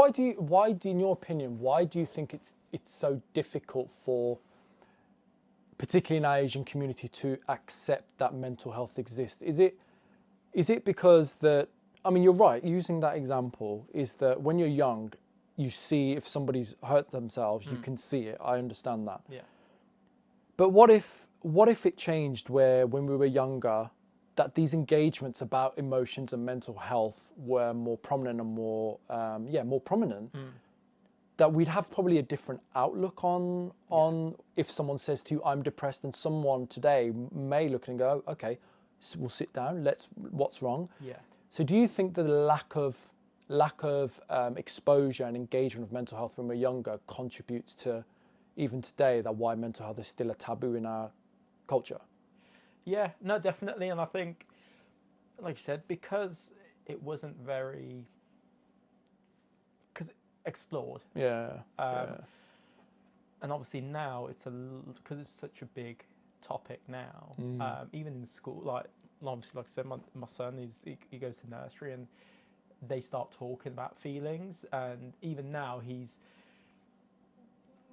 In your opinion, why do you think it's so difficult for, particularly in our Asian community, to accept that mental health exists? Is it because that, I mean, you're right, using that example, is that when you're young, you see if somebody's hurt themselves, you can see it. I understand that. Yeah. But what if it changed where when we were younger, that these engagements about emotions and mental health were more prominent and more prominent, that we'd have probably a different outlook on if someone says to you, I'm depressed, and someone today may look and go, okay, so we'll sit down, what's wrong? Yeah. So do you think that the lack of exposure and engagement of mental health when we're younger contributes to, even today, that why mental health is still a taboo in our culture? Yeah, no, definitely. And I think, like you said, because it wasn't very explored. Yeah. And obviously now because it's such a big topic now, even in school, like obviously, like I said, my son, he goes to nursery and they start talking about feelings. And even now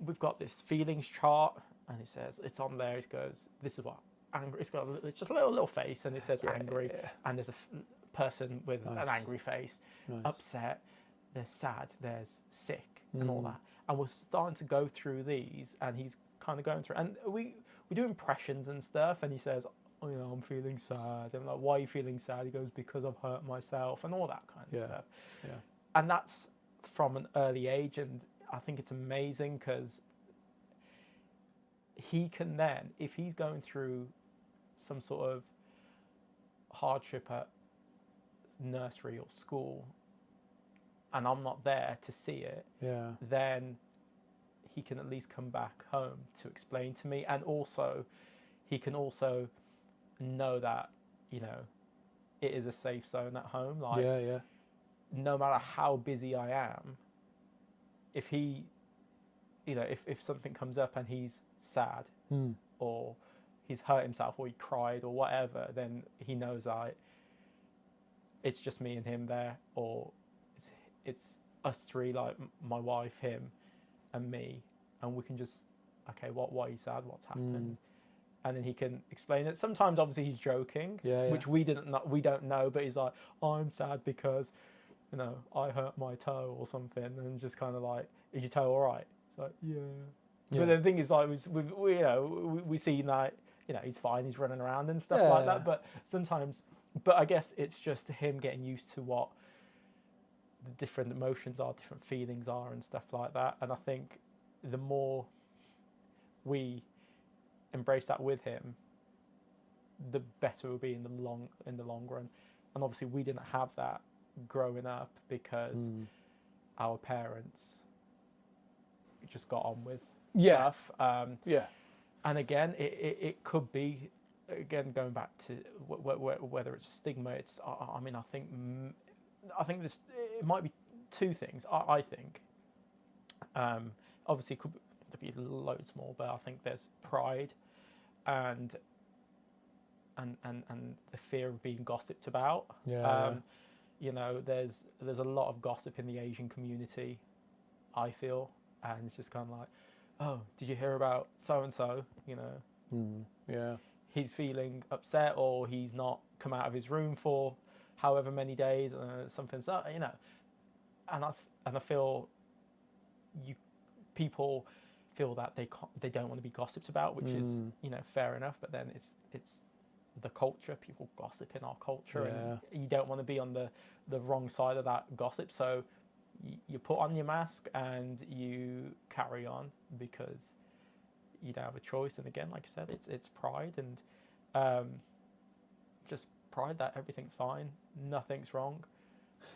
we've got this feelings chart, and he says, it's on there, he goes, this is what angry, it's just a little face, and it says angry, and there's a person with an angry face, upset, there's sad, there's sick, and all that. And we're starting to go through these, and he's kind of going through, and we do impressions and stuff, and he says, oh, I'm feeling sad. I'm like, why are you feeling sad? He goes, because I've hurt myself, and all that kind of stuff. Yeah. And that's from an early age, and I think it's amazing because he can then, if he's going through some sort of hardship at nursery or school, and I'm not there to see it, then he can at least come back home to explain to me. And also, he can also know that, it is a safe zone at home. Like, no matter how busy I am, if he, if something comes up and he's sad or he's hurt himself or he cried or whatever, then he knows it's just me and him there, or it's us three, like my wife, him, and me, and we can just, okay, why are you sad? What's happened? And then he can explain it. Sometimes, obviously, he's joking, which we don't know, but he's like, I'm sad because, I hurt my toe or something, and just kind of like, is your toe all right? It's like, yeah. But the thing is, like, we see that, he's fine, he's running around and stuff like that. But sometimes, I guess it's just him getting used to what the different emotions are, different feelings are, and stuff like that. And I think the more we embrace that with him, the better it will be in the long run. And obviously, we didn't have that growing up because our parents just got on with stuff. And again, it could be, again, going back to whether it's a stigma. It's, I mean, I think this, it might be two things. I think, obviously, could be loads more, but I think there's pride and the fear of being gossiped about. There's a lot of gossip in the Asian community, I feel, and it's just kind of like, oh, did you hear about so and so? He's feeling upset, or he's not come out of his room for however many days, something. So and I feel people feel that they don't want to be gossiped about, which is fair enough. But then it's the culture. People gossip in our culture, and you don't want to be on the wrong side of that gossip. So you put on your mask and you carry on because you don't have a choice. And again, like I said, it's pride and just pride that everything's fine, nothing's wrong.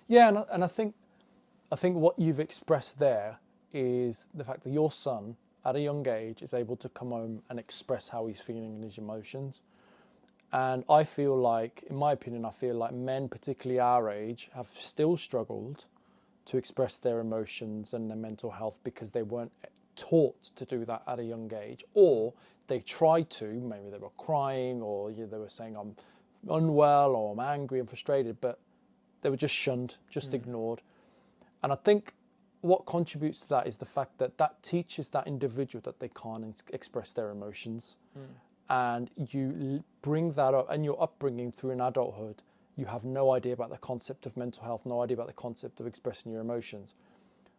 Yeah, and I think what you've expressed there is the fact that your son, at a young age, is able to come home and express how he's feeling and his emotions. And I feel like, in my opinion, men, particularly our age, have still struggled to express their emotions and their mental health because they weren't taught to do that at a young age, or they tried to, maybe they were crying, or they were saying, I'm unwell, or I'm angry and frustrated, but they were just shunned, just ignored. And I think what contributes to that is the fact that that teaches that individual that they can't express their emotions. And you bring that up, and your upbringing through in adulthood, you have no idea about the concept of mental health, no idea about the concept of expressing your emotions.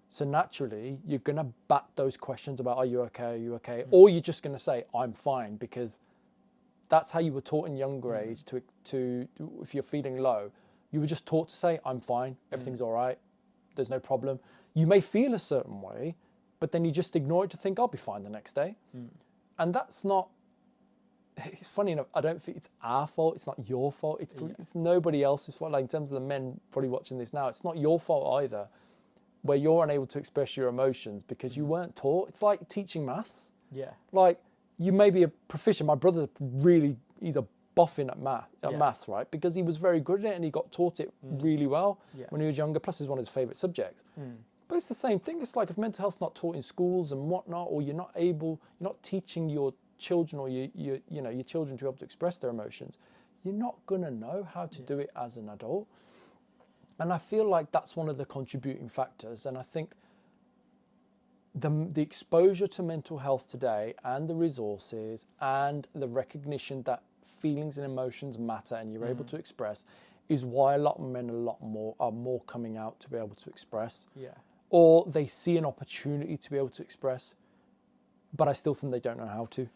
So naturally, you're going to bat those questions about, are you okay? Are you okay? Or you're just going to say, I'm fine, because that's how you were taught in younger age to, if you're feeling low, you were just taught to say, I'm fine, everything's all right, there's no problem. You may feel a certain way, but then you just ignore it to think, I'll be fine the next day. And that's not, it's funny enough, I don't think it's our fault, it's not your fault, it's nobody else's fault. Like in terms of the men probably watching this now, it's not your fault either, where you're unable to express your emotions because you weren't taught. It's like teaching maths. Yeah. Like, you may be a proficient. My brother's he's a boffin at maths, right? Because he was very good at it and he got taught it really well when he was younger. Plus, it's one of his favourite subjects. But it's the same thing. It's like if mental health's not taught in schools and whatnot, or you're not teaching your children or your children to be able to express their emotions, you're not gonna know how to do it as an adult. And I feel like that's one of the contributing factors. And I think the exposure to mental health today, and the resources, and the recognition that feelings and emotions matter and you're able to express, is why a lot of men are more coming out to be able to express. Or they see an opportunity to be able to express, but I still think they don't know how to.